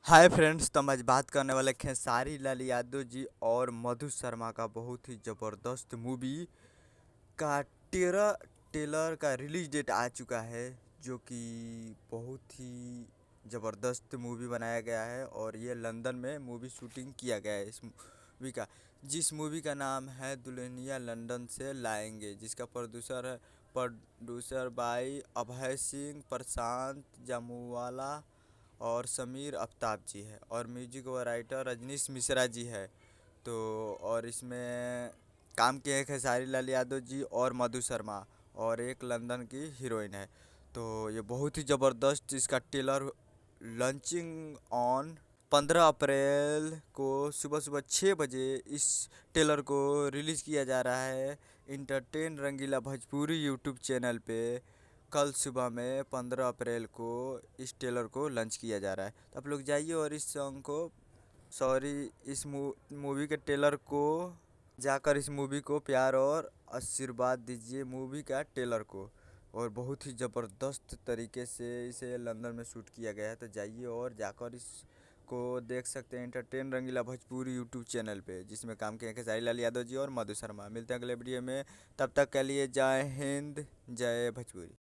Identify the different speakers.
Speaker 1: Hi friends, तो हम आज बात करने वाले खेसारी लाल यादव जी और मधु शर्मा का बहुत ही ज़बरदस्त मूवी का टेरर टेलर का रिलीज डेट आ चुका है। जो कि बहुत ही ज़बरदस्त मूवी बनाया गया है और ये लंदन में मूवी शूटिंग किया गया है इस मूवी का। जिस मूवी का नाम है दुल्हनिया लंदन से लाएंगे, जिसका प्रोड्यूसर बाई अभय सिंह, प्रशांत जामवाला और समीर आफ्ताब जी है और म्यूजिक व राइटर रजनीश मिश्रा जी है। तो और इसमें काम किए हैं खेसारी लाल यादव जी और मधु शर्मा और एक लंदन की हीरोइन है। तो ये बहुत ही ज़बरदस्त इसका ट्रेलर लॉन्चिंग ऑन 15 अप्रैल को सुबह सुबह 6 बजे इस ट्रेलर को रिलीज़ किया जा रहा है इंटरटेन रंगीला भोजपुरी यूट्यूब चैनल पे। कल सुबह में 15 अप्रैल को इस ट्रेलर को लॉन्च किया जा रहा है। तो आप लोग जाइए और इस सॉन्ग को सॉरी इस मूवी के ट्रेलर को जाकर इस मूवी को प्यार और आशीर्वाद दीजिए मूवी का ट्रेलर को। और बहुत ही ज़बरदस्त तरीके से इसे लंदन में शूट किया गया है। तो जाइए और जाकर इसको देख सकते हैं इंटरटेन रंगीला भोजपुरी यूट्यूब चैनल पे, जिसमें काम किए हैं खेसारी लाल यादव जी और मधु शर्मा। मिलते हैं अगले वीडियो में, तब तक के लिए जय हिंद, जय भोजपुरी।